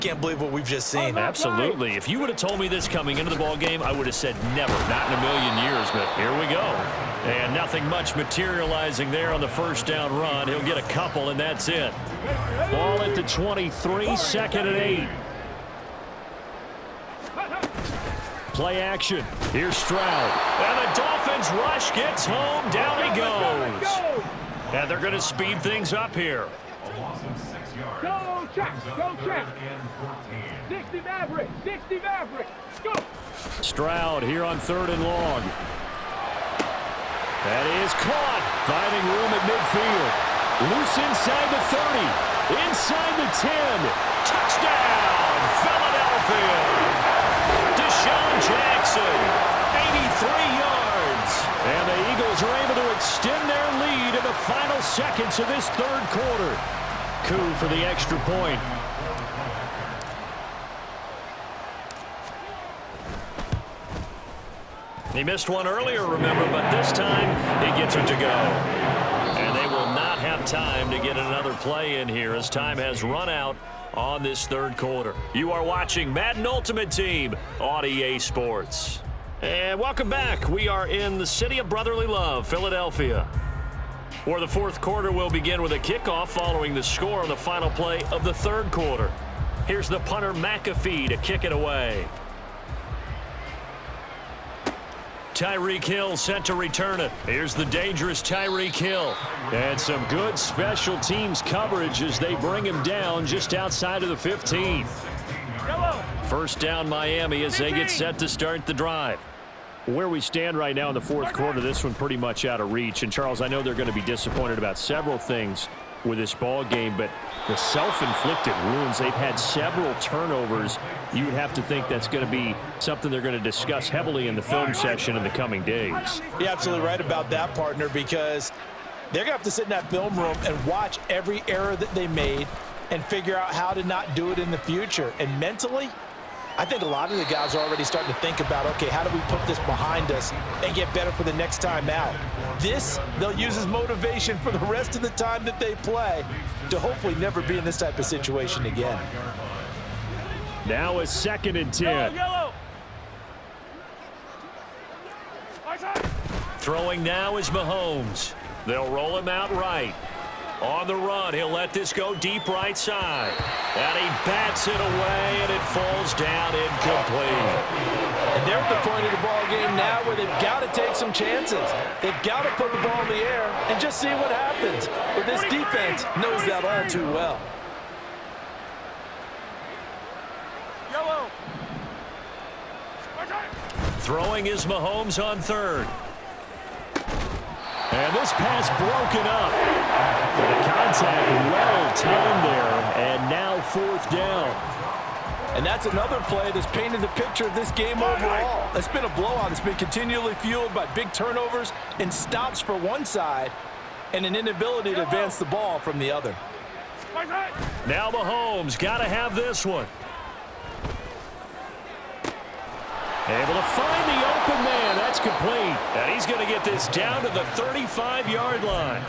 Can't believe what we've just seen. Absolutely. If you would have told me this coming into the ball game, I would have said never, not in a million years, but here we go. And nothing much materializing there on the first down run. He'll get a couple, and that's it. Ball at the 23, second and 8. Play action. Here's Stroud. And the Dolphins rush gets home. Down he goes. And they're going to speed things up here. Go check, go check. 60 Maverick, 60 Maverick. Go. Stroud here on 3rd and long. That is caught. Finding room at midfield. Loose inside the 30. Inside the 10. Touchdown, Philadelphia. Deshaun Jackson, 83 yards. And the Eagles are able to extend their lead in the final seconds of this 3rd quarter. Coup for the extra point. He missed one earlier, remember, but this time he gets it to go. And they will not have time to get another play in here as time has run out on this 3rd quarter. You are watching Madden Ultimate Team on EA Sports. And welcome back. We are in the city of brotherly love, Philadelphia, where the 4th quarter will begin with a kickoff following the score on the final play of the 3rd quarter. Here's the punter McAfee to kick it away. Tyreek Hill set to return it. Here's the dangerous Tyreek Hill. And some good special teams coverage as they bring him down just outside of the 15. First down Miami as they get set to start the drive. Where we stand right now in the 4th quarter, this one pretty much out of reach. And, Charles, I know they're going to be disappointed about several things with this ball game, but the self-inflicted wounds, they've had several turnovers. You would have to think that's going to be something they're going to discuss heavily in the film session in the coming days. You're absolutely right about that, partner, because they're going to have to sit in that film room and watch every error that they made and figure out how to not do it in the future. And mentally, I think a lot of the guys are already starting to think about, okay, how do we put this behind us and get better for the next time out? This, they'll use as motivation for the rest of the time that they play to hopefully never be in this type of situation again. Now a 2nd and 10. Yellow. Throwing now is Mahomes. They'll roll him out right. On the run, he'll let this go deep right side. And he bats it away, and it falls down incomplete. And they're at the point of the ball game now where they've got to take some chances. They've got to put the ball in the air and just see what happens. But this defense knows that all too well. Yellow. Throwing is Mahomes on 3rd. And this pass broken up. The contact well timed there, and now 4th down. And that's another play that's painted the picture of this game overall. It's been a blowout. It's been continually fueled by big turnovers and stops for one side and an inability to advance the ball from the other. Now Mahomes got to have this one. Able to find the open man. That's complete. And he's going to get this down to the 35-yard line.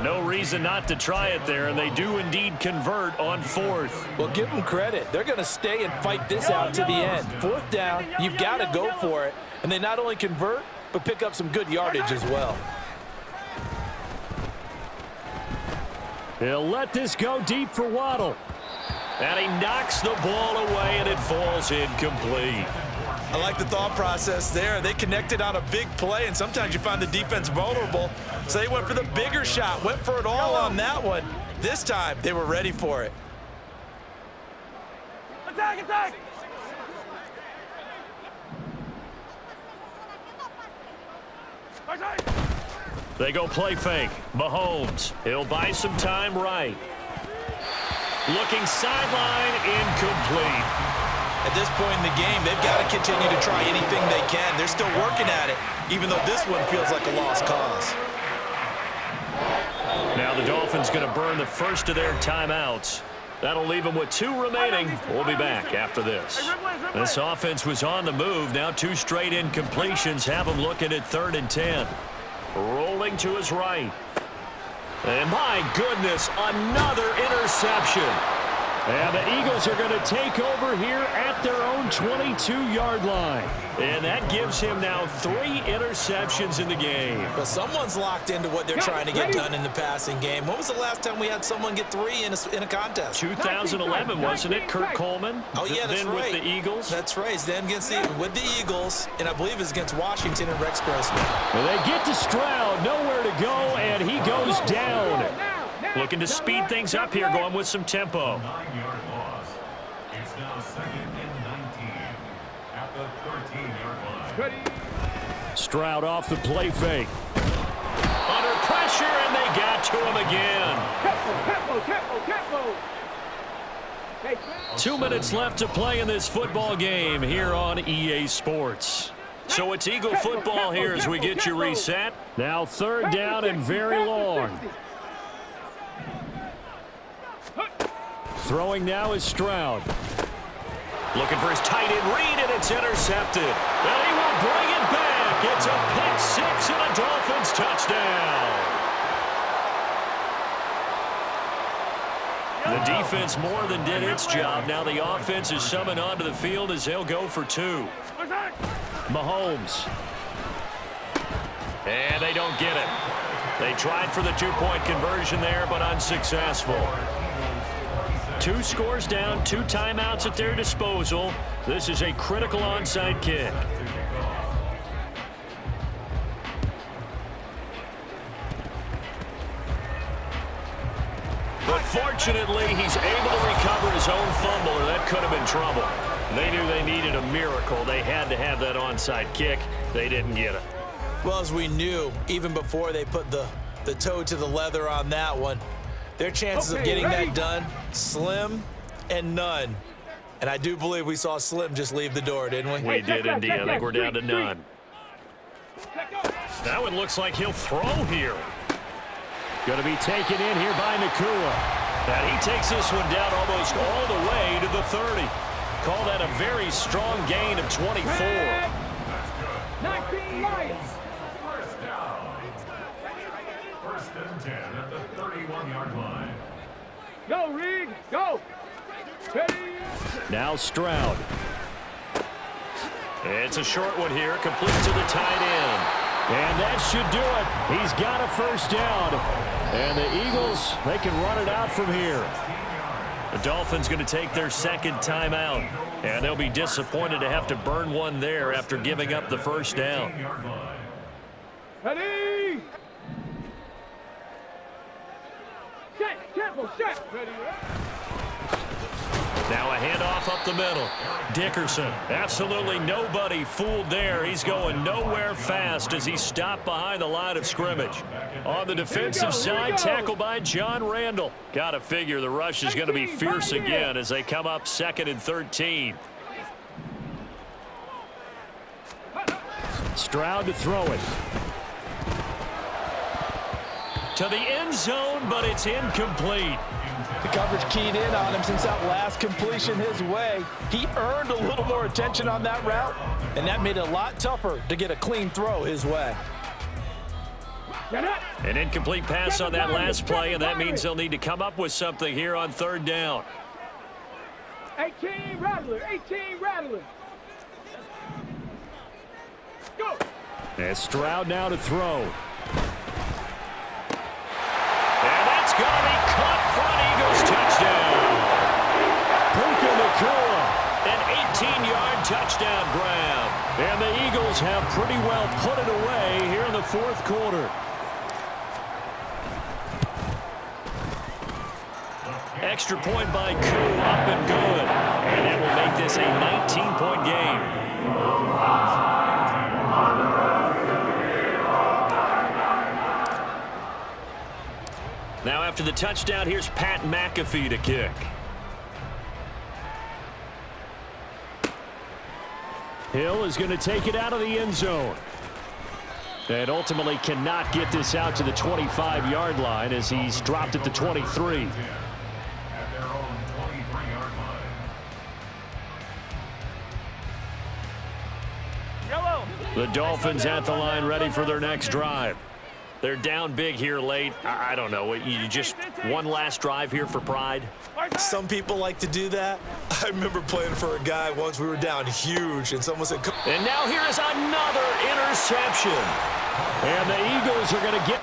No reason not to try it there, and they do indeed convert on 4th. Well, give them credit. They're going to stay and fight this out to the end. 4th down, you've got to go for it. And they not only convert, but pick up some good yardage as well. He'll let this go deep for Waddle. And he knocks the ball away, and it falls incomplete. I like the thought process there. They connected on a big play, and sometimes you find the defense vulnerable. So they went for the bigger shot, went for it all on that one. This time, they were ready for it. Attack, attack! They go play fake. Mahomes, he'll buy some time right. Looking sideline, incomplete. At this point in the game, they've got to continue to try anything they can. They're still working at it, even though this one feels like a lost cause. Now the Dolphins going to burn the first of their timeouts. That'll leave them with 2 remaining. We'll be back after this. This offense was on the move. Now 2 straight incompletions have them looking at 3rd and 10. Rolling to his right. And my goodness, another interception. And the Eagles are going to take over here at their own 22-yard line. And that gives him now 3 interceptions in the game. But someone's locked into what they're trying to get done in the passing game. When was the last time we had someone get 3 in a contest? 2011, wasn't it? Kurt Coleman? Oh, yeah, that's then right. With the Eagles? That's right. Then with the Eagles, and I believe it's against Washington and Rex Grossman. Well, they get to Stroud, nowhere to go, and he goes down. Looking to speed things up here, going with some tempo. 9-yard loss. It's now 2nd and 19 at the 13-yard line. Stroud off the play fake. Under pressure, and they got to him again. Tempo. 2 minutes left to play in this football game here on EA Sports. So it's Eagle football here as we get you reset. Now 3rd down and very long. Throwing now is Stroud. Looking for his tight end read, and it's intercepted. And he will bring it back. It's a pick 6 and a Dolphins touchdown. The defense more than did its job. Now the offense is summoned onto the field as they'll go for 2. Mahomes. And they don't get it. They tried for the 2-point conversion there, but unsuccessful. 2 scores down, 2 timeouts at their disposal. This is a critical onside kick. But fortunately, he's able to recover his own fumble, or that could have been trouble. They knew they needed a miracle. They had to have that onside kick. They didn't get it. Well, as we knew, even before they put the toe to the leather on that one, their chances of getting that done, slim and none. And I do believe we saw Slim just leave the door, didn't we? We did indeed. I think we're down to none. That one looks like he'll throw here. Going to be taken in here by Nakua. And he takes this one down almost all the way to the 30. Call that a very strong gain of 24. 19 Lions. First down. 1st and 10 at the 31-yard line. Go, Reed. Go. Ready. Now Stroud. It's a short one here, complete to the tight end. And that should do it. He's got a 1st down. And the Eagles, they can run it out from here. The Dolphins going to take their 2nd timeout. And they'll be disappointed to have to burn one there after giving up the 1st down. Ready. Set. Tempo. Set. Ready. Now a handoff up the middle. Dickerson, absolutely nobody fooled there. He's going nowhere fast as he stopped behind the line of scrimmage. On the defensive side, tackled by John Randall. Got to figure the rush is going to be fierce again as they come up 2nd and 13. Stroud to throw it. To the end zone, but it's incomplete. The coverage keyed in on him since that last completion his way. He earned a little more attention on that route, and that made it a lot tougher to get a clean throw his way. An incomplete pass on that last play, and that means they'll need to come up with something here on 3rd down. 18 Rattler. 18 Rattler. Go. And Stroud now to throw. And that's going to be caught front. Eagles touchdown. Puka Nakua, an 18-yard touchdown grab. And the Eagles have pretty well put it away here in the 4th quarter. Extra point by Koo, up and good. And that will make this a 19-point game. Now after the touchdown, here's Pat McAfee to kick. Hill is going to take it out of the end zone. And ultimately cannot get this out to the 25-yard line as he's dropped at the 23. The Dolphins at the line ready for their next drive. They're down big here late. I don't know. You just one last drive here for pride? Some people like to do that. I remember playing for a guy once. We were down huge, and someone said, And now here is another interception. And the Eagles are going to get...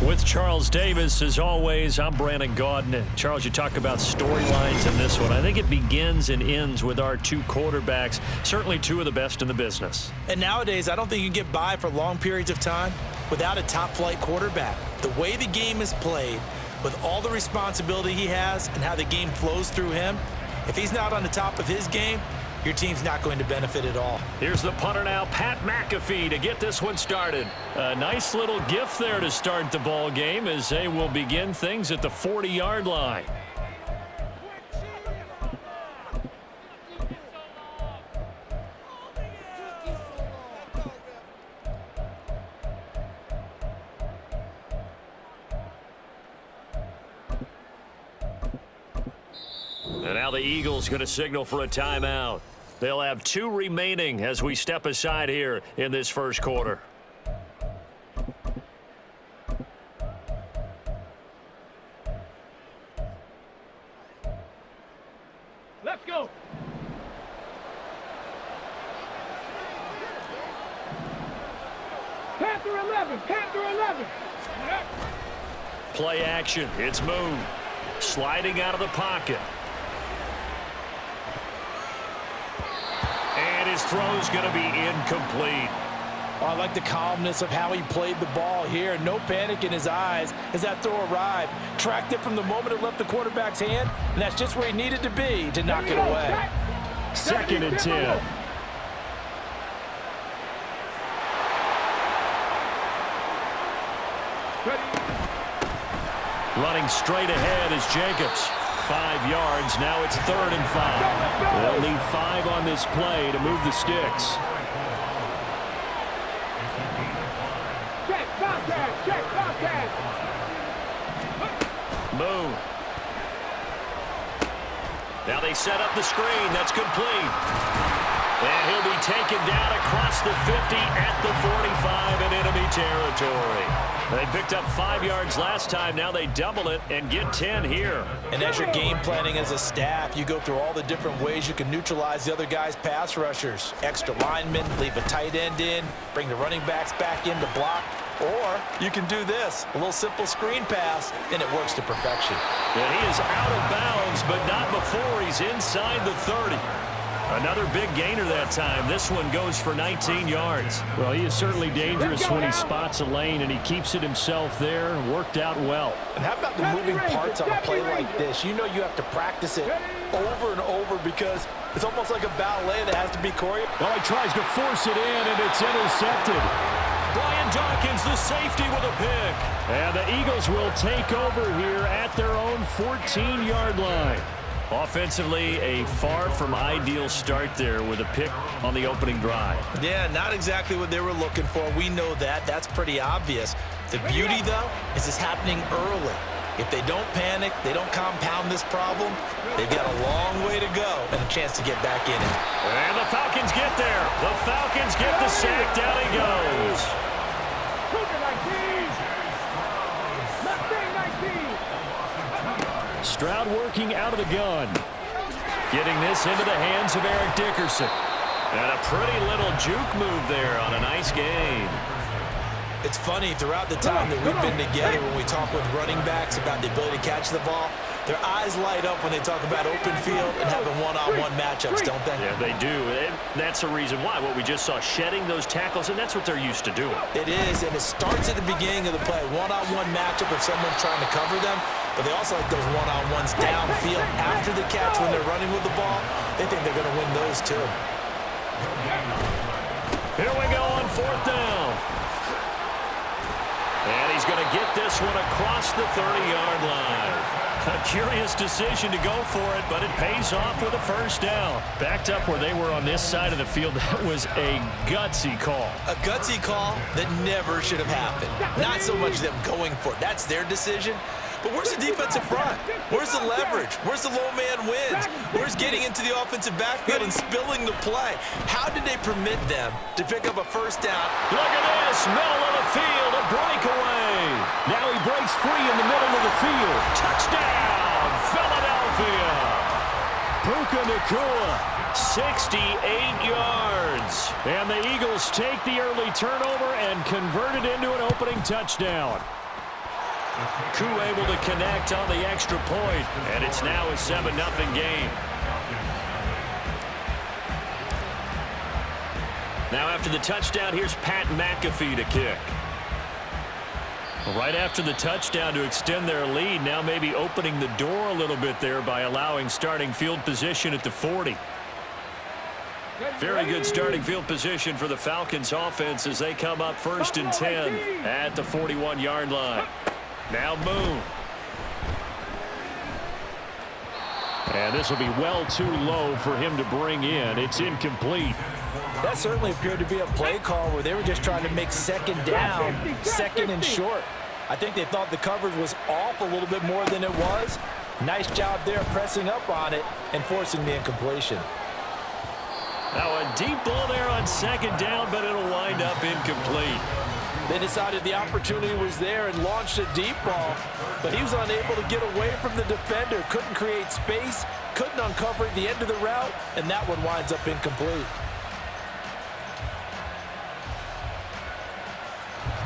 With Charles Davis, as always, I'm Brandon Gaudin. Charles, you talk about storylines in this one. I think it begins and ends with our two quarterbacks, certainly two of the best in the business. And nowadays, I don't think you can get by for long periods of time without a top-flight quarterback. The way the game is played, with all the responsibility he has and how the game flows through him, if he's not on the top of his game, your team's not going to benefit at all. Here's the punter now, Pat McAfee, to get this one started. A nice little gift there to start the ball game as they will begin things at the 40-yard line. And now the Eagles going to signal for a timeout. They'll have 2 remaining as we step aside here in this first quarter. Let's go. Panther 11. Panther 11. Play action. It's Moon. Sliding out of the pocket. And his throw's going to be incomplete. Oh, I like the calmness of how he played the ball here. No panic in his eyes as that throw arrived. Tracked it from the moment it left the quarterback's hand, and that's just where he needed to be to knock it away. 2nd and 10. Running straight ahead is Jacobs. 5 yards. Now it's 3rd and 5. They'll need 5 on this play to move the sticks. Check, Bobcat. Check, Bobcat. Moon. Now they set up the screen. That's complete. And he'll be taken down across the 50 at the 45 in enemy territory. They picked up 5 yards last time. Now they double it and get 10 here. And as you're game planning as a staff, you go through all the different ways you can neutralize the other guy's pass rushers. Extra linemen, leave a tight end in, bring the running backs back in to block. Or you can do this, a little simple screen pass, and it works to perfection. And he is out of bounds, but not before he's inside the 30. Another big gainer that time. This one goes for 19 yards. Well, he is certainly dangerous when he spots a lane, and he keeps it himself there. Worked out well. And how about the moving parts on a play like this? You know you have to practice it over and over because it's almost like a ballet that has to be choreographed. Well, he tries to force it in, and it's intercepted. Brian Dawkins, the safety, with a pick. And the Eagles will take over here at their own 14-yard line. Offensively, a far from ideal start there with a pick on the opening drive. Yeah, not exactly what they were looking for. We know that. That's pretty obvious. The beauty, though, is it's happening early. If they don't panic, they don't compound this problem, they've got a long way to go and a chance to get back in it. And the Falcons get there. The Falcons get the sack. Down he goes. Stroud working out of the gun. Getting this into the hands of Eric Dickerson. And a pretty little juke move there on a nice game. It's funny, throughout the time that we've been together, when we talk with running backs about the ability to catch the ball, their eyes light up when they talk about open field and having one-on-one matchups, don't they? Yeah, they do. And that's the reason why. What we just saw, shedding those tackles, and that's what they're used to doing. It is, and it starts at the beginning of the play. One-on-one matchup if someone's trying to cover them, but they also like those one-on-ones downfield after the catch when they're running with the ball. They think they're going to win those too. Here we go on 4th down. And he's going to get this one across the 30-yard line. A curious decision to go for it, but it pays off with a first down. Backed up where they were on this side of the field, that was a gutsy call. A gutsy call that never should have happened. Not so much them going for it. That's their decision. But where's the defensive front? Where's the leverage? Where's the low man wins? Where's getting into the offensive backfield and spilling the play? How did they permit them to pick up a first down? Look at this, middle of the field, a breakaway. Now he breaks free in the middle of the field. Touchdown, Philadelphia. Puka Nacua, 68 yards. And the Eagles take the early turnover and convert it into an opening touchdown. Koo able to connect on the extra point, and it's now a 7-0 game. Now after the touchdown, here's Pat McAfee to kick. Right after the touchdown to extend their lead, now maybe opening the door a little bit there by allowing starting field position at the 40. Very good starting field position for the Falcons offense as they come up 1st and 10 at the 41-yard line. Now Moon. And this will be well too low for him to bring in. It's incomplete. That certainly appeared to be a play call where they were just trying to make second down, 2nd and short. I think they thought the coverage was off a little bit more than it was. Nice job there pressing up on it and forcing the incompletion. Now a deep ball there on 2nd down, but it'll wind up incomplete. They decided the opportunity was there and launched a deep ball, but he was unable to get away from the defender, couldn't create space, couldn't uncover the end of the route, and that one winds up incomplete.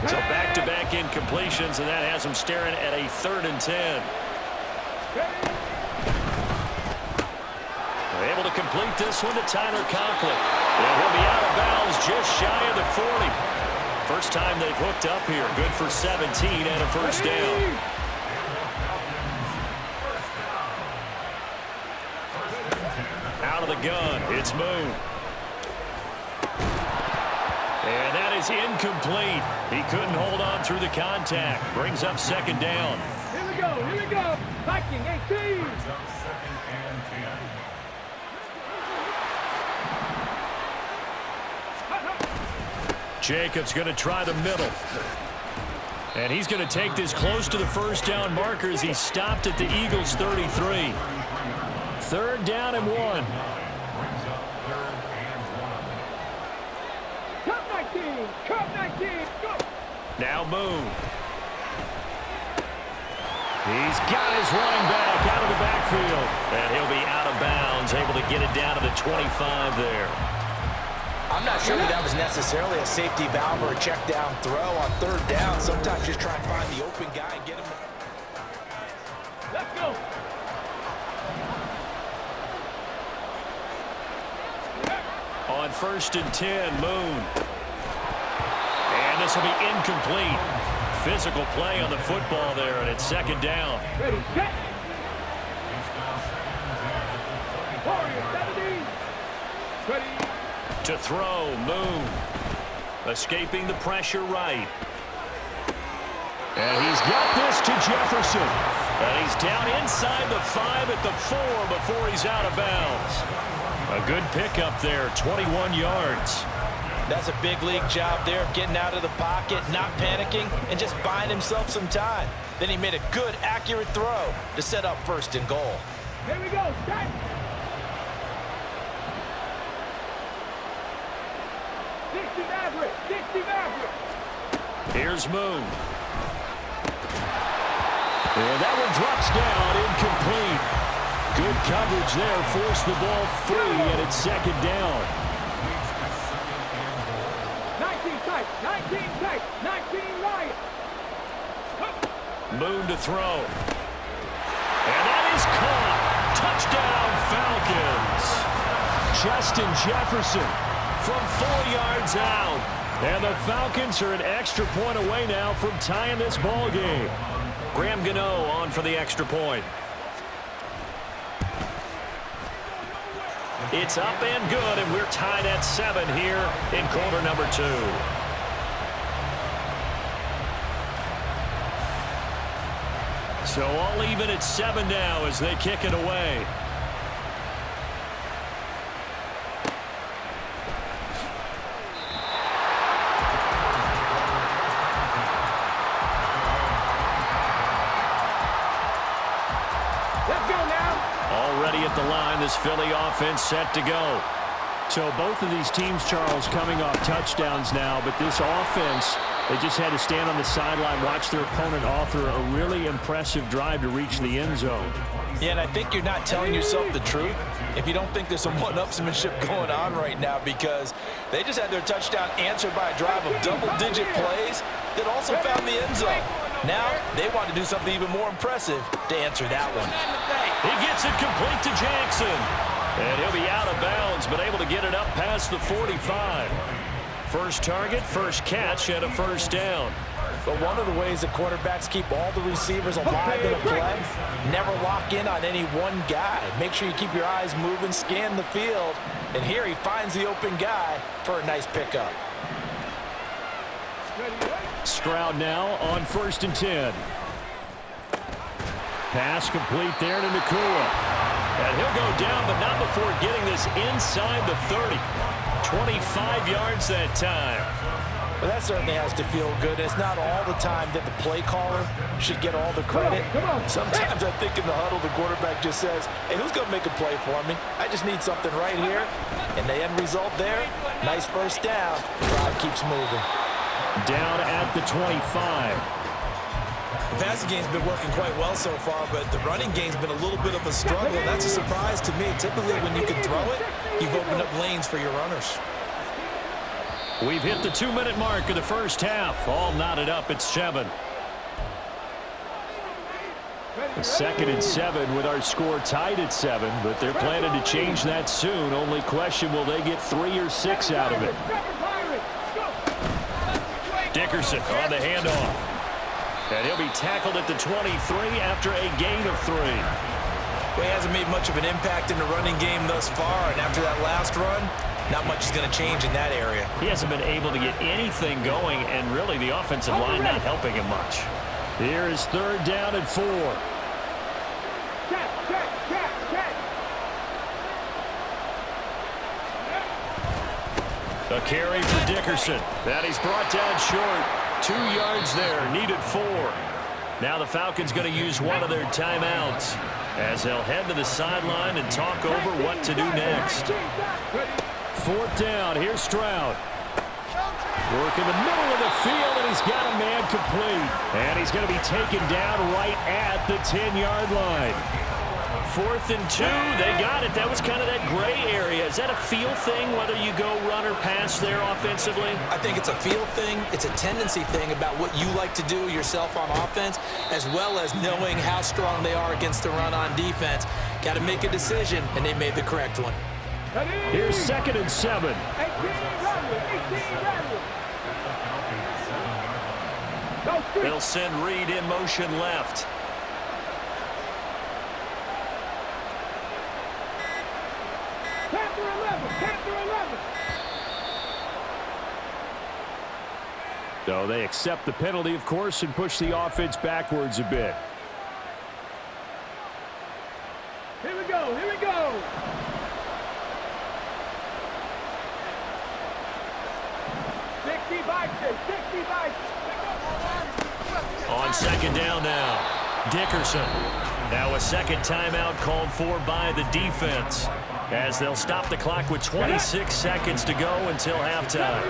So back-to-back incompletions, and that has him staring at a 3rd and 10. They're able to complete this one to Tyler Conklin. And he'll be out of bounds just shy of the 40. First time they've hooked up here. Good for 17 and a 1st down. Out of the gun, it's Moon. And that is incomplete. He couldn't hold on through the contact. Brings up 2nd down. Here we go, here we go. Viking 18. Jacobs going to try the middle. And he's going to take this close to the 1st down marker as he stopped at the Eagles' 33. 3rd down and 1. Cup 19, go! Now Moon. He's got his running back out of the backfield. And he'll be out of bounds, able to get it down to the 25 there. I'm not sure that was necessarily a safety valve or a check down throw on 3rd down. Sometimes just try and find the open guy and get him. Let's go! On 1st and 10, Moon. And this will be incomplete. Physical play on the football there, and it's 2nd down. Ready, set! Warrior 70. Ready. To throw, Moon. Escaping the pressure right. And he's got this to Jefferson. And he's down inside the 5 at the 4 before he's out of bounds. A good pickup there, 21 yards. That's a big league job there of getting out of the pocket, not panicking, and just buying himself some time. Then he made a good, accurate throw to set up 1st and goal. Here we go, set! Here's Moon. And that one drops down, incomplete. Good coverage there, forced the ball free, and it's 2nd down. 19 tight, 19 tight, 19 Lions. Moon to throw. And that is caught. Touchdown, Falcons. Justin Jefferson from 4 yards out. And the Falcons are an extra point away now from tying this ball game. Graham Gano on for the extra point. It's up and good, and we're tied at 7 here in quarter number 2. So all even at 7 now as they kick it away. The line, this Philly offense set to go. So both of these teams, Charles, coming off touchdowns now, but this offense, they just had to stand on the sideline, watch their opponent author a really impressive drive to reach the end zone. Yeah, and I think you're not telling yourself the truth if you don't think there's some one-upsmanship going on right now, because they just had their touchdown answered by a drive of double-digit plays that also found the end zone. Now they want to do something even more impressive to answer that one. He gets it complete to Jackson. And he'll be out of bounds, but able to get it up past the 45. First target, first catch, and a first down. But one of the ways that quarterbacks keep all the receivers alive in a play, never lock in on any one guy. Make sure you keep your eyes moving, scan the field, and here he finds the open guy for a nice pickup. Stroud now on 1st and 10. Pass complete there to Nakua. And he'll go down, but not before getting this inside the 30. 25 yards that time. Well, that certainly has to feel good. It's not all the time that the play caller should get all the credit. Sometimes I think in the huddle, the quarterback just says, hey, who's going to make a play for me? I just need something right here. And the end result there, nice first down. Drive keeps moving. Down at the 25. The passing game's been working quite well so far, but the running game's been a little bit of a struggle. That's a surprise to me. Typically, when you can throw it, you've opened up lanes for your runners. We've hit the 2-minute mark of the first half. All knotted up at 7. The 2nd and 7 with our score tied at 7, but they're planning to change that soon. Only question, will they get 3 or 6 out of it? Dickerson on the handoff. And he'll be tackled at the 23 after a gain of 3. Well, he hasn't made much of an impact in the running game thus far, and after that last run, not much is going to change in that area. He hasn't been able to get anything going, and really the offensive line not helping him much. Here is 3rd down and 4. A carry for Dickerson. That he's brought down short. 2 yards there, needed 4. Now the Falcons going to use one of their timeouts as they'll head to the sideline and talk over what to do next. 4th down, here's Stroud. Work in the middle of the field, and he's got a man complete. And he's going to be taken down right at the 10-yard line. 4th and 2, they got it. That was kind of that gray area. Is that a feel thing, whether you go run or pass there offensively? I think it's a feel thing. It's a tendency thing about what you like to do yourself on offense, as well as knowing how strong they are against the run on defense. Got to make a decision, and they made the correct one. Here's 2nd and 7. They'll send Reed in motion left. So they accept the penalty, of course, and push the offense backwards a bit. Here we go, here we go. On 2nd down now, Dickerson. Now a second timeout called for by the defense as they'll stop the clock with 26 seconds to go until halftime.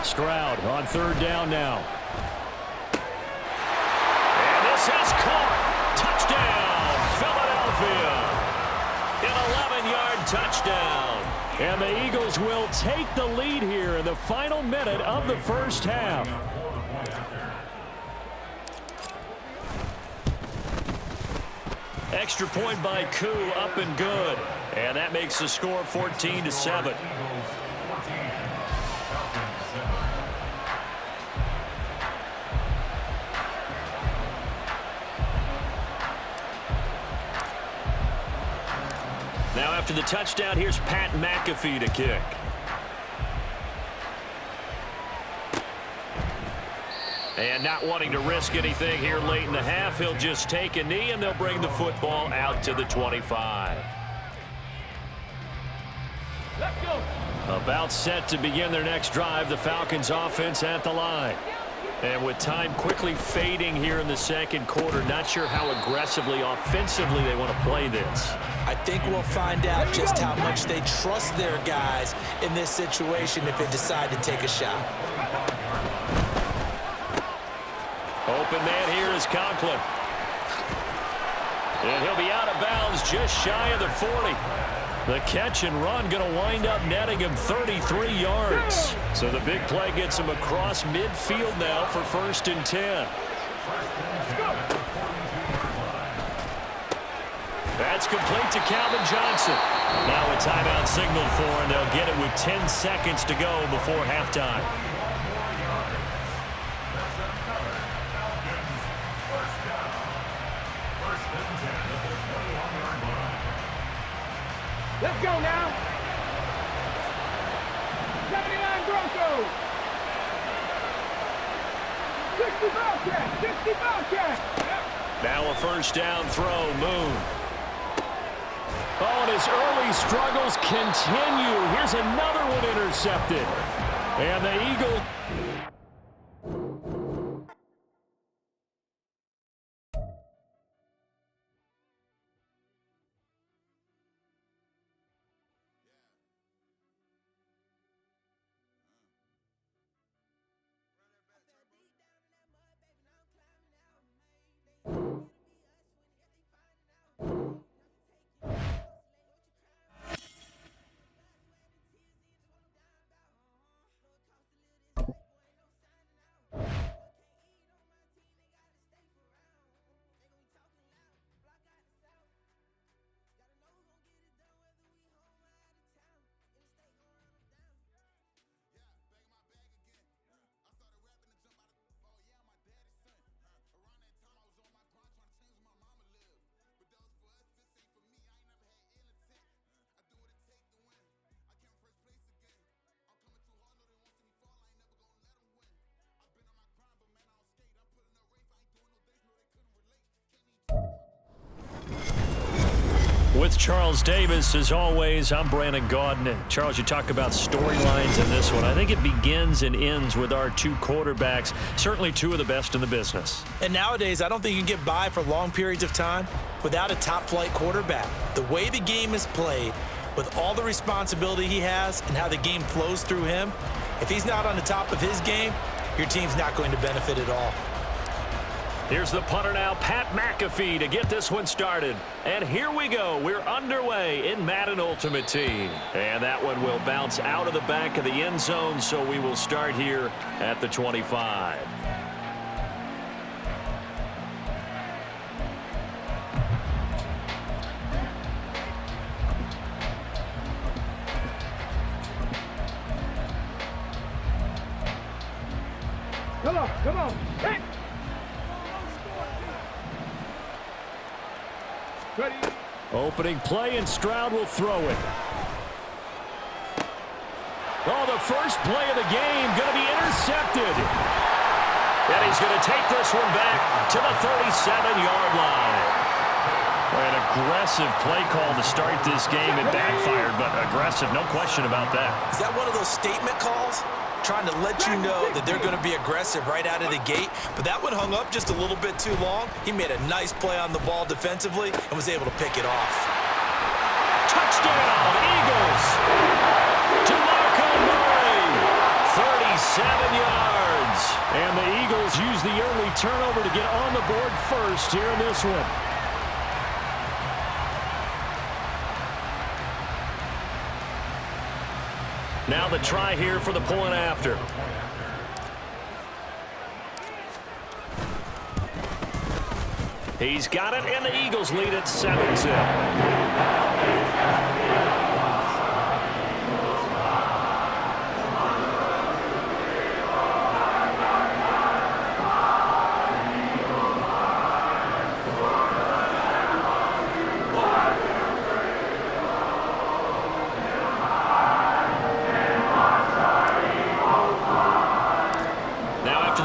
Stroud on 3rd down now. And this is caught. Touchdown, Philadelphia. An 11-yard touchdown. And the Eagles will take the lead here in the final minute of the first half. Extra point by Koo, up and good. And that makes the score 14-7. Now after the touchdown, here's Pat McAfee to kick. And not wanting to risk anything here late in the half, he'll just take a knee, and they'll bring the football out to the 25. Let's go. About set to begin their next drive, the Falcons offense at the line. And with time quickly fading here in the second quarter, not sure how aggressively, offensively they want to play this. I think we'll find out just how much they trust their guys in this situation if they decide to take a shot. Open man here is Conklin. And he'll be out of bounds just shy of the 40. The catch and run going to wind up netting him 33 yards. So the big play gets him across midfield now for 1st and 10. That's complete to Calvin Johnson. Now a timeout signaled for, and they'll get it with 10 seconds to go before halftime. Let's go now. 79 Broncos. 60 Bobcats. 60 Bobcats. Now a first down throw. Moon. Oh, and his early struggles continue. Here's another one intercepted. And the Eagles... With Charles Davis, as always, I'm Brandon Gaudin. Charles, you talk about storylines in this one. I think it begins and ends with our two quarterbacks, certainly two of the best in the business. And nowadays, I don't think you can get by for long periods of time without a top-flight quarterback. The way the game is played, with all the responsibility he has and how the game flows through him, if he's not on the top of his game, your team's not going to benefit at all. Here's the punter now, Pat McAfee, to get this one started. And here we go. We're underway in Madden Ultimate Team. And that one will bounce out of the back of the end zone, so we will start here at the 25. Come on. Hey. Ready. Opening play, and Stroud will throw it. Oh, the first play of the game going to be intercepted. And he's going to take this one back to the 37-yard line. An aggressive play call to start this game. It backfired, but aggressive, no question about that. Is that one of those statement calls? Trying to let you know that they're going to be aggressive right out of the gate, but that one hung up just a little bit too long. He made a nice play on the ball defensively and was able to pick it off. Touchdown, Eagles! DeMarco Murray, 37 yards. And the Eagles use the early turnover to get on the board first here in this one. Now the try here for the point after. He's got it, and the Eagles lead at 7-0.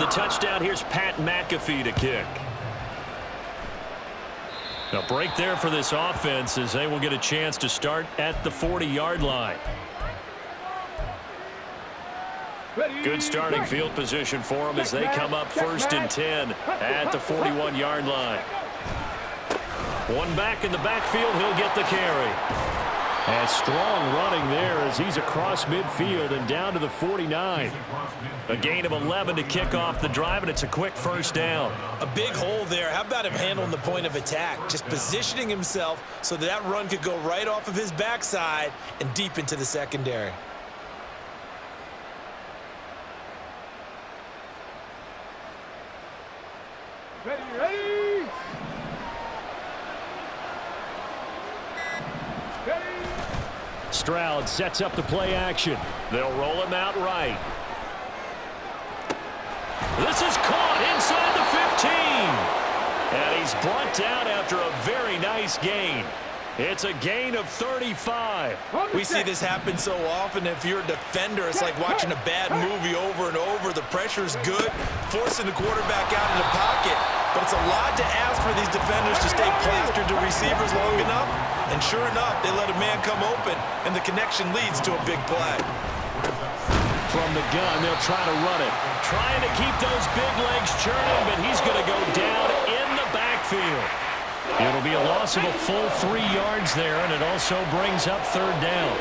Touchdown, here's Pat McAfee to kick. A break there for this offense as they will get a chance to start at the 40-yard line. Good starting field position for them as they come up 1st and 10 at the 41-yard line. One back in the backfield, he'll get the carry. And strong running there as he's across midfield and down to the 49. A gain of 11 to kick off the drive, and it's a quick first down. A big hole there. How about him handling the point of attack? Just positioning himself so that run could go right off of his backside and deep into the secondary. Ready, ready! Ready! Stroud sets up the play action. They'll roll him out right. This is caught inside the 15. And he's brought down after a very nice gain. It's a gain of 35. We see this happen so often. If you're a defender, it's like watching a bad movie over and over. The pressure's good, forcing the quarterback out of the pocket. But it's a lot to ask for these defenders to stay plastered to receivers long enough. And sure enough, they let a man come open, and the connection leads to a big play. From the gun, they'll try to run it. Trying to keep those big legs churning, but he's going to go down in the backfield. It'll be a loss of a full 3 yards there, and it also brings up third down.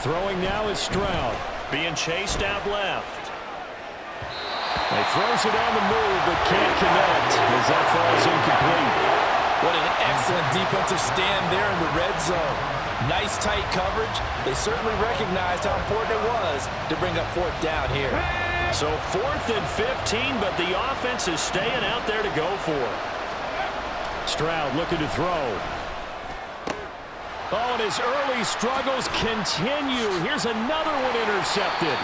Throwing now is Stroud. Being chased out left. He throws it on the move, but can't connect as that falls incomplete. What an excellent defensive stand there in the red zone. Nice tight coverage. They certainly recognized how important it was to bring up fourth down here. So 4th and 15, but the offense is staying out there to go for it. Stroud looking to throw. Oh, and his early struggles continue. Here's another one intercepted.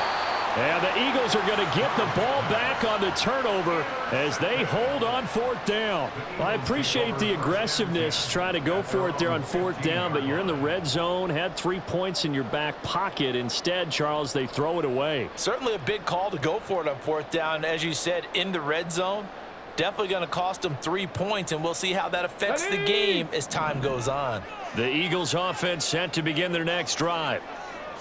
And the Eagles are going to get the ball back on the turnover as they hold on fourth down. Well, I appreciate the aggressiveness trying to go for it there on fourth down, but you're in the red zone, had 3 points in your back pocket. Instead, Charles, they throw it away. Certainly a big call to go for it on fourth down. As you said, in the red zone, definitely going to cost them 3 points, and we'll see how that affects the game as time goes on. The Eagles offense set to begin their next drive.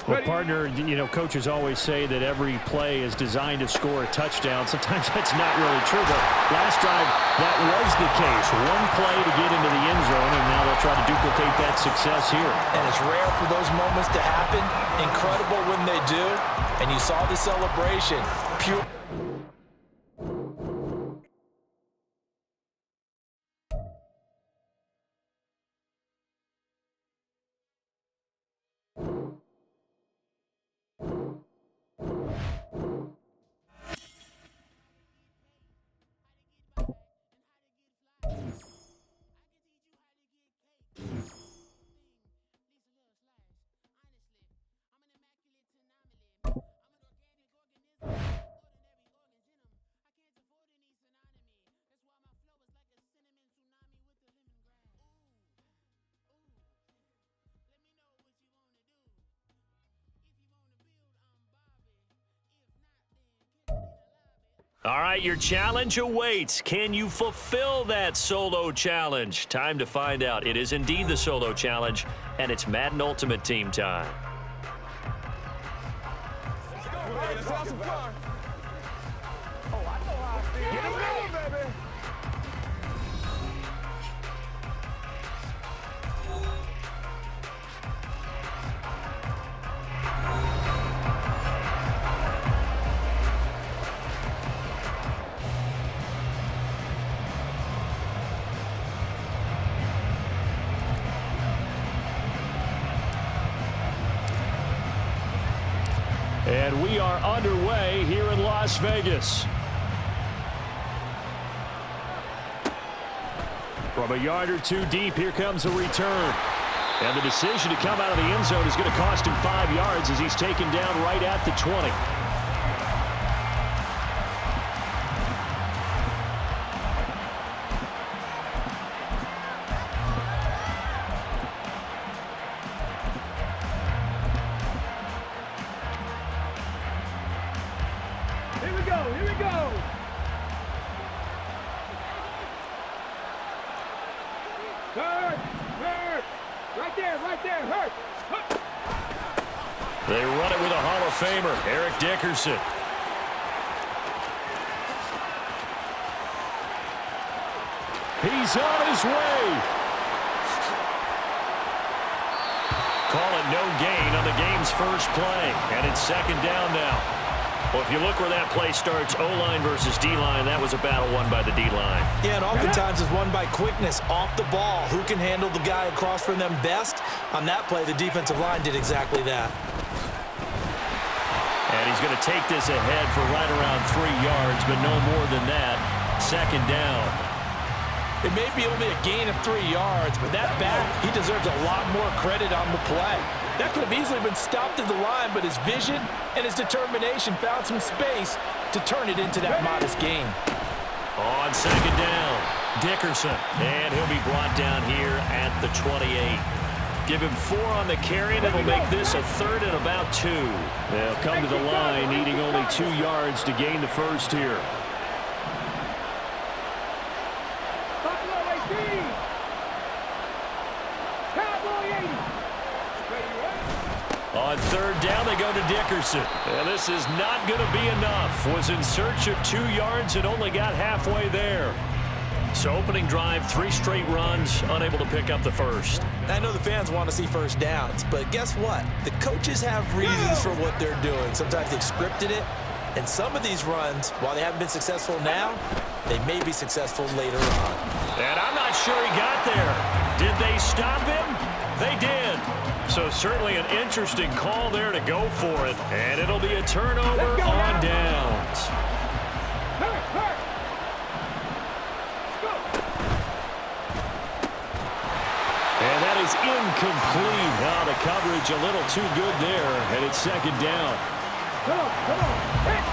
Well, partner, you know, coaches always say that every play is designed to score a touchdown. Sometimes that's not really true, but last drive, that was the case. One play to get into the end zone, and now they'll try to duplicate that success here. And it's rare for those moments to happen. Incredible when they do. And you saw the celebration. Pure. All right, your challenge awaits. Can you fulfill that solo challenge? Time to find out. It is indeed the solo challenge, and it's Madden Ultimate Team time. And we are underway here in Las Vegas. From a yard or two deep, here comes a return. And the decision to come out of the end zone is going to cost him 5 yards as he's taken down right at the 20. They run it with a Hall of Famer, Eric Dickerson. He's on his way. no gain on the game's first play. And it's second down now. Well, if you look where that play starts, O-line versus D-line, that was a battle won by the D-line. Yeah, and oftentimes it's won by quickness off the ball. Who can handle the guy across from them best? On that play, the defensive line did exactly that. And he's going to take this ahead for right around 3 yards, but no more than that. Second down. It may be only a gain of 3 yards, but that back, he deserves a lot more credit on the play. That could have easily been stopped at the line, but his vision and his determination found some space to turn it into that modest gain. On second down, Dickerson. And he'll be brought down here at the 28. Give him 4 on the carry, and it'll make this a third and about 2. They'll come to the line, needing only 2 yards to gain the first here. On third down, they go to Dickerson. And this is not going to be enough. Was in search of 2 yards and only got halfway there. So opening drive, 3 straight runs, unable to pick up the first. I know the fans want to see first downs, but guess what? The coaches have reasons for what they're doing. Sometimes they've scripted it, and some of these runs, while they haven't been successful now, they may be successful later on. And I'm not sure he got there. Did they stop him? They did. So certainly an interesting call there to go for it. And it'll be a turnover on downs. And that is incomplete. Now the coverage a little too good there. And it's second down. Come on, hit!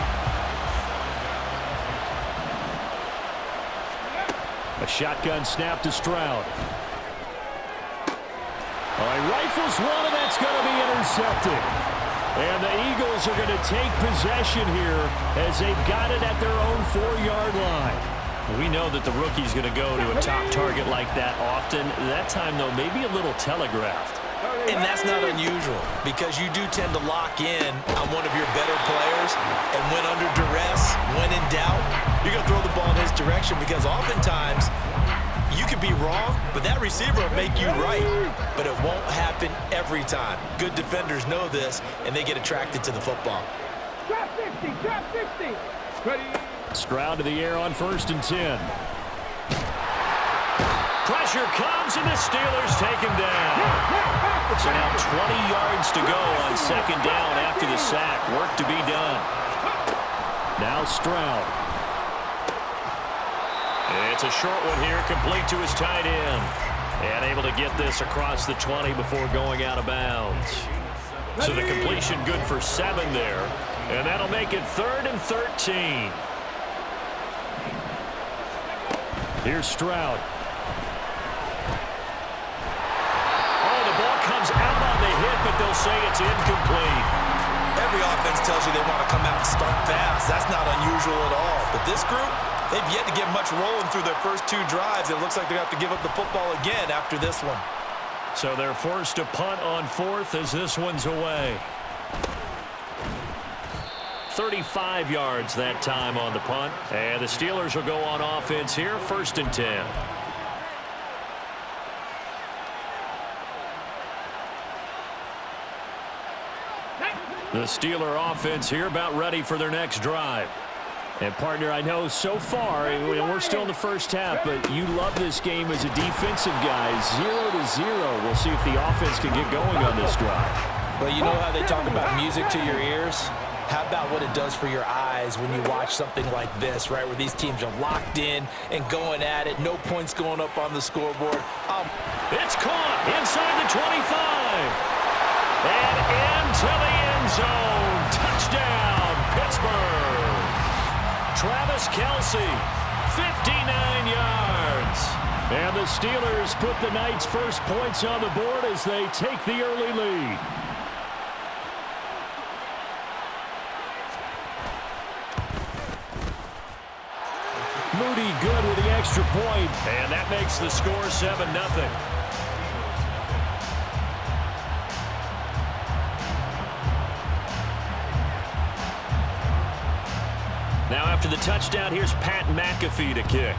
A shotgun snap to Stroud. He rifles one, and that's going to be intercepted. And the Eagles are going to take possession here as they've got it at their own 4-yard line. We know that the rookie's going to go to a top target like that often. That time, though, maybe a little telegraphed. And that's not unusual because you do tend to lock in on one of your better players, and when under duress, when in doubt, you're going to throw the ball in his direction because oftentimes you could be wrong, but that receiver will make you right. But it won't happen every time. Good defenders know this, and they get attracted to the football. Drop 50, drop 50. Ready? Stroud to the air on 1st and 10. Pressure comes, and the Steelers take him down. So now 20 yards to go on second down after the sack. Work to be done. Now Stroud. It's a short one here, complete to his tight end. And able to get this across the 20 before going out of bounds. So the completion good for 7 there. And that'll make it 3rd and 13. Here's Stroud. Oh, the ball comes out on the hit, but they'll say it's incomplete. Every offense tells you they want to come out and start fast. That's not unusual at all. But this group, they've yet to get much rolling through their first 2 drives. It looks like they're going to have to give up the football again after this one. So they're forced to punt on 4th as this one's away. 35 yards that time on the punt. And the Steelers will go on offense here, 1st and 10. The Steeler offense here about ready for their next drive. And, partner, I know so far, we're still in the first half, but you love this game as a defensive guy. 0-0. We'll see if the offense can get going on this drive. Well, you know how they talk about music to your ears? How about what it does for your eyes when you watch something like this, right, where these teams are locked in and going at it, no points going up on the scoreboard. It's caught inside the 25. And into the end zone. Touchdown, Pittsburgh. Travis Kelce, 59 yards. And the Steelers put the Knights' first points on the board as they take the early lead. Moody good with the extra point. And that makes the score 7-0. Now after the touchdown, here's Pat McAfee to kick.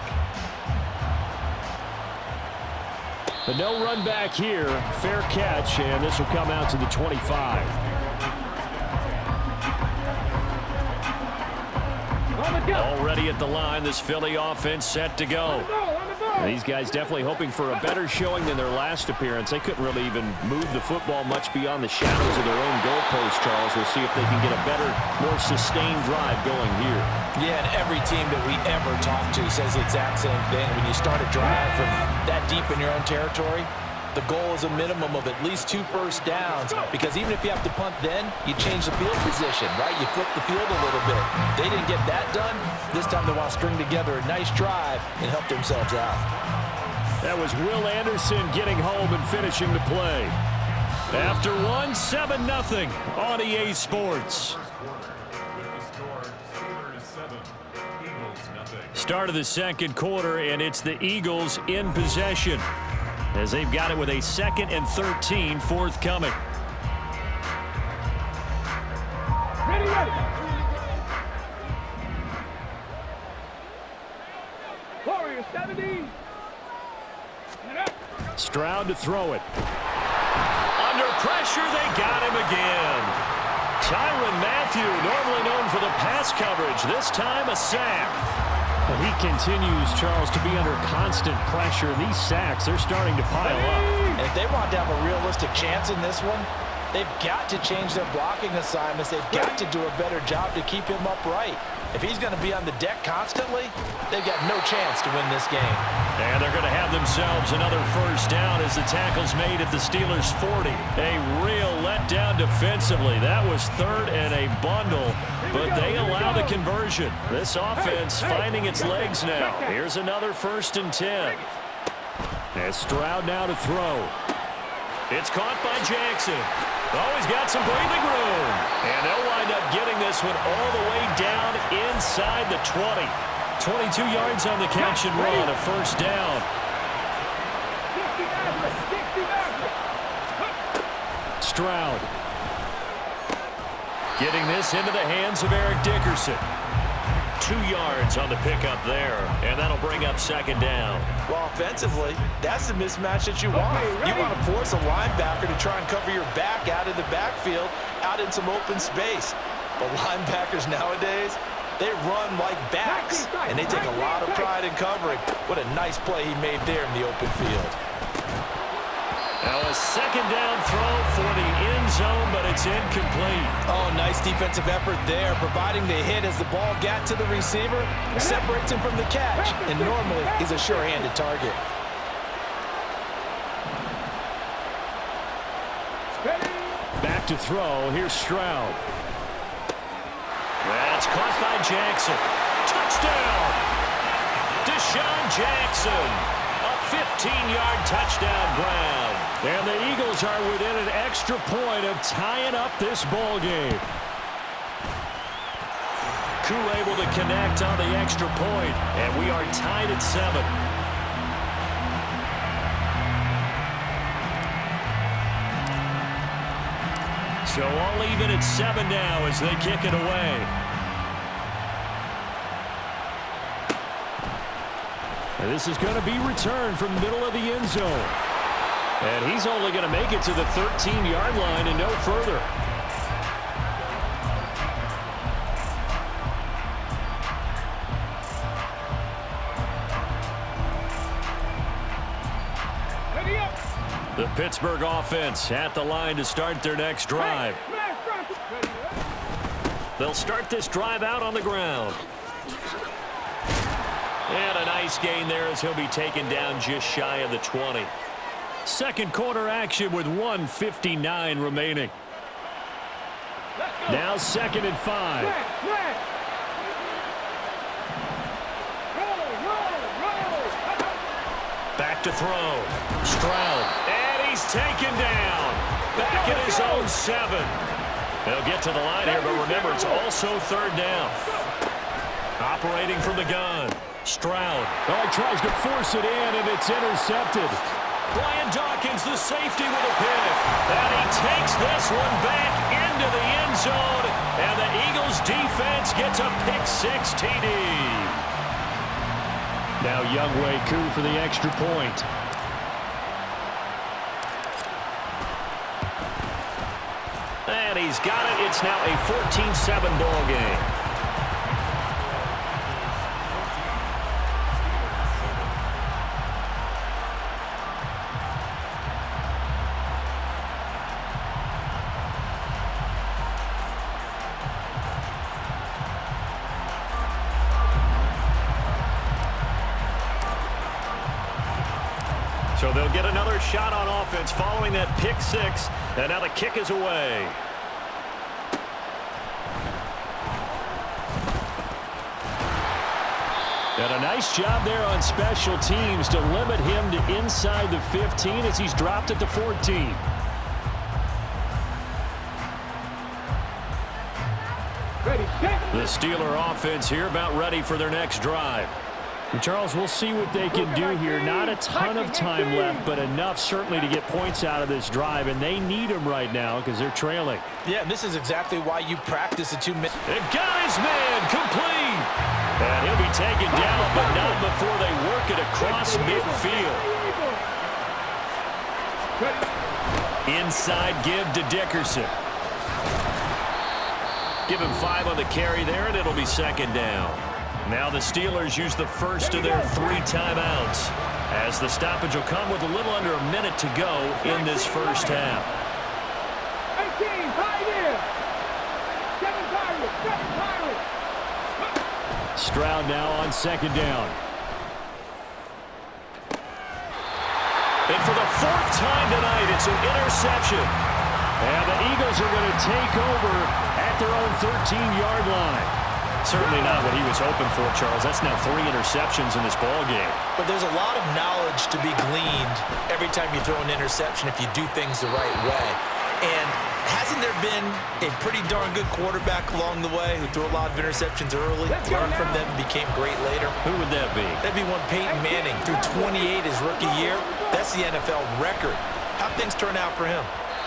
But no run back here. Fair catch, and this will come out to the 25. Already at the line, this Philly offense set to go. These guys definitely hoping for a better showing than their last appearance. They couldn't really even move the football much beyond the shadows of their own goalpost, Charles. We'll see if they can get a better, more sustained drive going here. Yeah, and every team that we ever talk to says the exact same thing. When you start a drive from that deep in your own territory, the goal is a minimum of at least 2 first downs, because even if you have to punt then, you change the field position, right? You flip the field a little bit. They didn't get that done. This time they want to string together a nice drive and help themselves out. That was Will Anderson getting home and finishing the play. After one, 7-0 on EA Sports. Start of the second quarter, and it's the Eagles in possession, as they've got it with a 2nd and 13 forthcoming. Ready, ready. Warriors 70. Stroud to throw it. Under pressure, they got him again. Tyrann Mathieu, normally known for the pass coverage, this time a sack. Well, he continues, Charles, to be under constant pressure. These sacks, they're starting to pile up. And if they want to have a realistic chance in this one, they've got to change their blocking assignments. They've got to do a better job to keep him upright. If he's going to be on the deck constantly, they've got no chance to win this game. And they're going to have themselves another first down as the tackle's made at the Steelers' 40. A real letdown defensively. That was 3rd and a bundle, but they allow the conversion. This offense finding its legs now. Here's another 1st and 10. As Stroud now to throw. It's caught by Jackson. Oh, he's got some breathing room. And they'll wind up getting this one all the way down inside the 20. 22 yards on the catch and run, a first down. Stroud. Getting this into the hands of Eric Dickerson. 2 yards on the pickup there, and that'll bring up 2nd down. Well, offensively, that's the mismatch that you want. You want to force a linebacker to try and cover your back out of the backfield, out in some open space. But linebackers nowadays, they run like backs, and they take a lot of pride in covering. What a nice play he made there in the open field. Now a 2nd down throw for the end zone, but it's incomplete. Oh, nice defensive effort there, providing the hit as the ball got to the receiver, separates him from the catch, and normally he's a sure-handed target. Back to throw. Here's Stroud. That's caught by Jackson. Touchdown! Deshaun Jackson. A 15-yard touchdown grab. And the Eagles are within an extra point of tying up this ball game. Koo able to connect on the extra point, and we are tied at 7. So all even at 7 now as they kick it away. And this is going to be returned from the middle of the end zone. And he's only going to make it to the 13-yard line and no further. The Pittsburgh offense at the line to start their next drive. They'll start this drive out on the ground. And a nice gain there as he'll be taken down just shy of the 20. Second quarter action with 1:59 remaining. Now 2nd and 5. Back to throw. Stroud. And he's taken down. Back at his own 7. They'll get to the line here, but remember, it's also 3rd down. Operating from the gun. Stroud. Oh, he tries to force it in, and it's intercepted. Brian Dawkins, the safety, with a pick. And he takes this one back into the end zone. And the Eagles defense gets a pick-6 TD. Now Younghoe Koo for the extra point. and he's got it. It's now a 14-7 ball game. So they'll get another shot on offense following that pick six, and now the kick is away. And a nice job there on special teams to limit him to inside the 15 as he's dropped it to 14. Ready, set. The Steeler offense here about ready for their next drive. Charles, we'll see what they can do here. Not a ton of time left, but enough certainly to get points out of this drive, and they need them right now because they're trailing. Yeah, and this is exactly why you practice a 2-minute. It got his man complete. And he'll be taken down, but not before they work it across midfield. Inside give to Dickerson. Give him 5 on the carry there, and it'll be second down. Now the Steelers use the first of their 3 timeouts, as the stoppage will come with a little under a minute to go in this first half. 18, high there. 7 Pirates. Stroud now on second down. And for the 4th time tonight, it's an interception. And the Eagles are going to take over at their own 13-yard line. Certainly not what he was hoping for, Charles. That's now 3 interceptions in this ball game. But there's a lot of knowledge to be gleaned every time you throw an interception if you do things the right way. And hasn't there been a pretty darn good quarterback along the way who threw a lot of interceptions early, learned from them, and became great later? Who would that be? That'd be one Peyton Manning. Threw 28 his rookie year. That's the NFL record. How'd things turn out for him?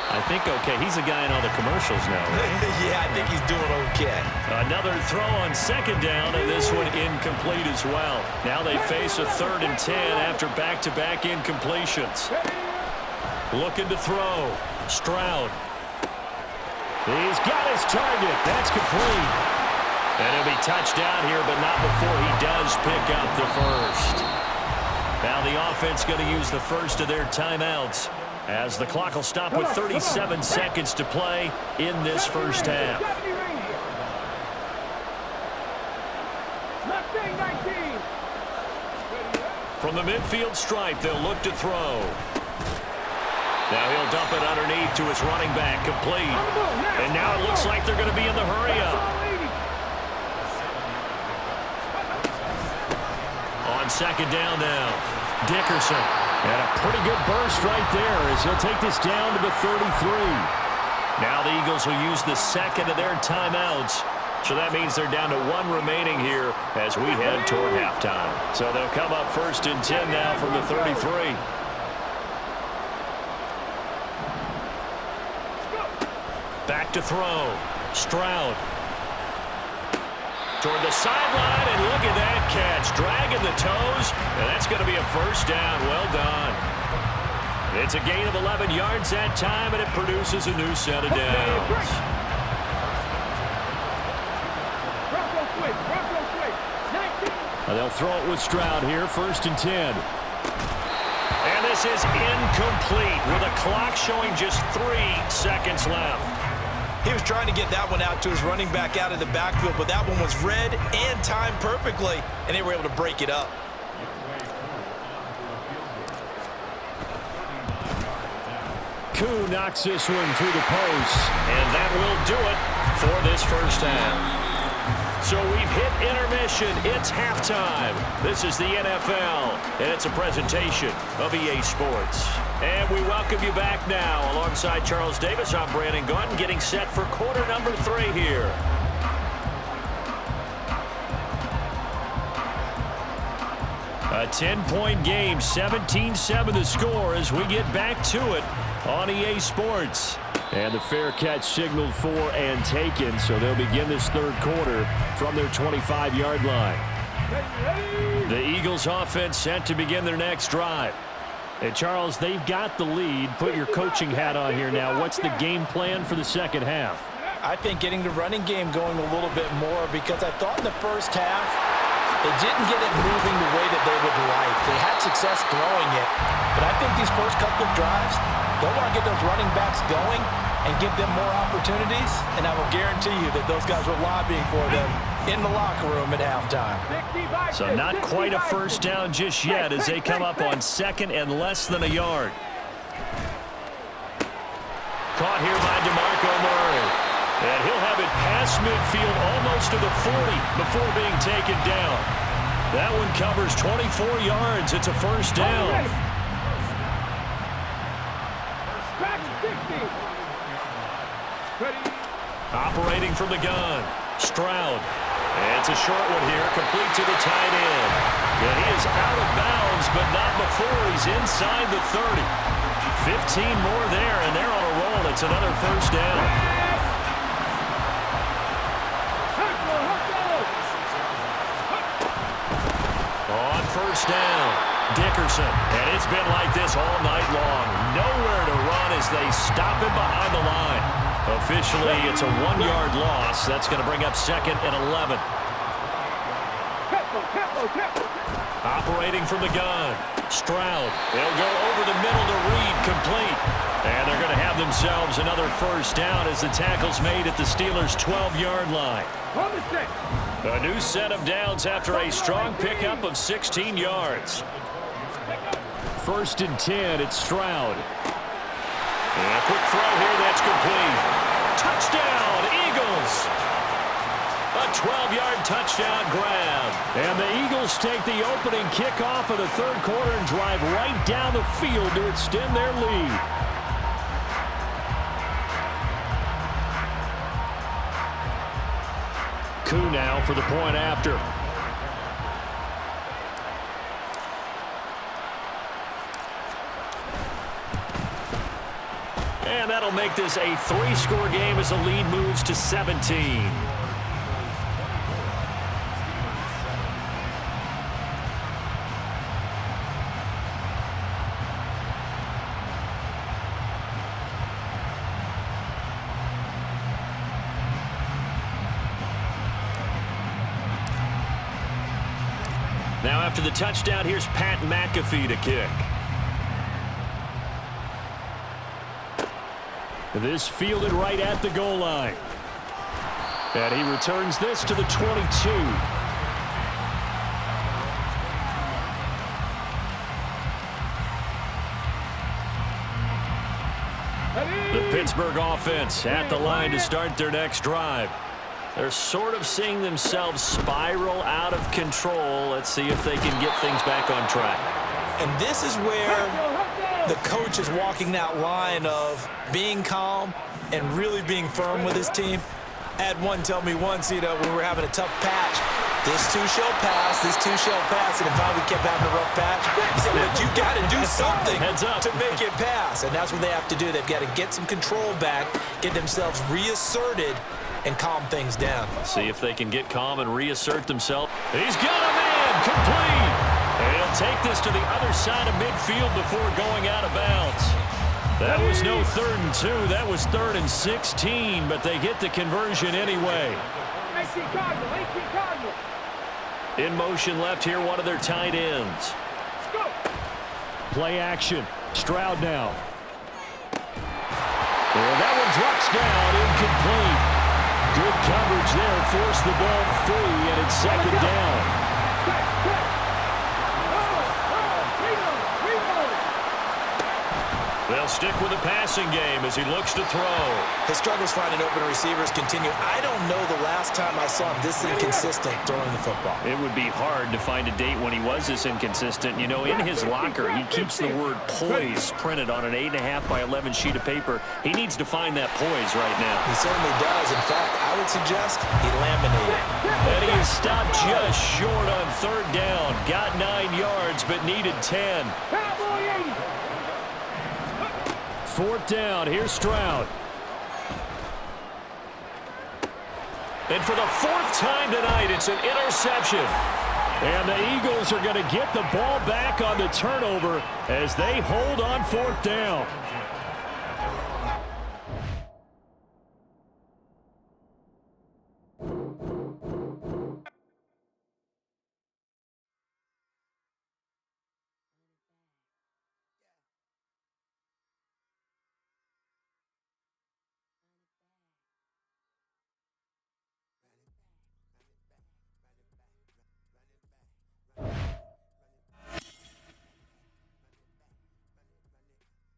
I think okay. He's a guy in all the commercials now, right? Yeah, I think he's doing okay. Another throw on second down, and this one incomplete as well. Now they face a 3rd and 10 after back-to-back incompletions. Looking to throw. Stroud. He's got his target. That's complete. And he'll be touched down here, but not before he does pick up the first. Now the offense going to use the first of their timeouts, as the clock will stop with 37 seconds to play in this first half. From the midfield stripe, they'll look to throw. Now he'll dump it underneath to his running back, complete. And now it looks like they're going to be in the hurry-up. On second down now, Dickerson. And a pretty good burst right there as he'll take this down to the 33. Now the Eagles will use the second of their timeouts. So that means they're down to 1 remaining here as we head toward halftime. So they'll come up 1st and 10 now from the 33. Back to throw. Stroud. Toward the sideline, and look at that catch. Dragging the toes, and that's going to be a first down. Well done. It's a gain of 11 yards that time, and it produces a new set of downs. They'll throw it with Stroud here, 1st and 10. And this is incomplete with a clock showing just 3 seconds left. He was trying to get that one out to his running back out of the backfield, but that one was read and timed perfectly, and they were able to break it up. Koo knocks this one through the post. And that will do it for this first half. So we've hit intermission. It's halftime. This is the NFL, and it's a presentation of EA Sports. And we welcome you back now. Alongside Charles Davis, I'm Brandon Gunn, getting set for quarter number 3 here. A 10-point game, 17-7 the score as we get back to it on EA Sports. And the fair catch signaled for and taken, so they'll begin this 3rd quarter from their 25-yard line. The Eagles offense set to begin their next drive. Hey, Charles, they've got the lead. Put your coaching hat on here now. What's the game plan for the second half? I think getting the running game going a little bit more, because I thought in the first half they didn't get it moving the way that they would like. They had success throwing it, but I think these first couple of drives, they'll want to get those running backs going and give them more opportunities, and I will guarantee you that those guys were lobbying for them in the locker room at halftime. So not quite a first down just yet as they come up on second and less than a yard. Caught here by DeMarco Murray. And he'll have it past midfield almost to the 40 before being taken down. That one covers 24 yards. It's a first down. Operating from the gun, Stroud. And it's a short one here, complete to the tight end. And he is out of bounds, but not before he's inside the 30. 15 more there, and they're on a roll. It's another first down. On first down, Dickerson. And it's been like this all night long. Nowhere to run as they stop him behind the line. Officially, it's a 1-yard loss. That's going to bring up second and 11. Operating from the gun, Stroud. They'll go over the middle to Reed, complete. And they're going to have themselves another first down as the tackle's made at the Steelers' 12-yard line. A new set of downs after a strong pickup of 16 yards. First and 10, it's Stroud. And a quick throw here, that's complete. Touchdown, Eagles! A 12-yard touchdown grab. And the Eagles take the opening kickoff of the third quarter and drive right down the field to extend their lead. Koo now for the point after. And that'll make this a 3-score game as the lead moves to 17. Now after the touchdown, here's Pat McAfee to kick. This fielded right at the goal line. And he returns this to the 22. The Pittsburgh offense at the line to start their next drive. They're sort of seeing themselves spiral out of control. Let's see if they can get things back on track. And this is where the coach is walking that line of being calm and really being firm with his team. I had one tell me once, when we were having a tough patch, this too shall pass, this too shall pass, and if we kept having a rough patch, he said, but you got to do something to make it pass, and that's what they have to do. They've got to get some control back, get themselves reasserted, and calm things down. See if they can get calm and reassert themselves. He's got a man, complete. And he'll take this to the other side of midfield before going out of bounds. That was no 3rd and 2. That was 3rd and 16, but they get the conversion anyway. 18 Cardinal. In motion left here, one of their tight ends. Go. Play action. Stroud now. And that one drops down, incomplete. Good coverage there. Forced the ball free, and it's second down. They'll stick with the passing game as he looks to throw. His struggles finding open receivers continue. I don't know the last time I saw him this inconsistent throwing the football. It would be hard to find a date when he was this inconsistent. In his locker, he keeps the word poise printed on an 8.5 by 11 sheet of paper. He needs to find that poise right now. He certainly does. In fact, I would suggest he laminated. And he is stopped just short on 3rd down. Got 9 yards, but needed 10. 4th down. Here's Stroud. And for the 4th time tonight, it's an interception. And the Eagles are going to get the ball back on the turnover as they hold on 4th down.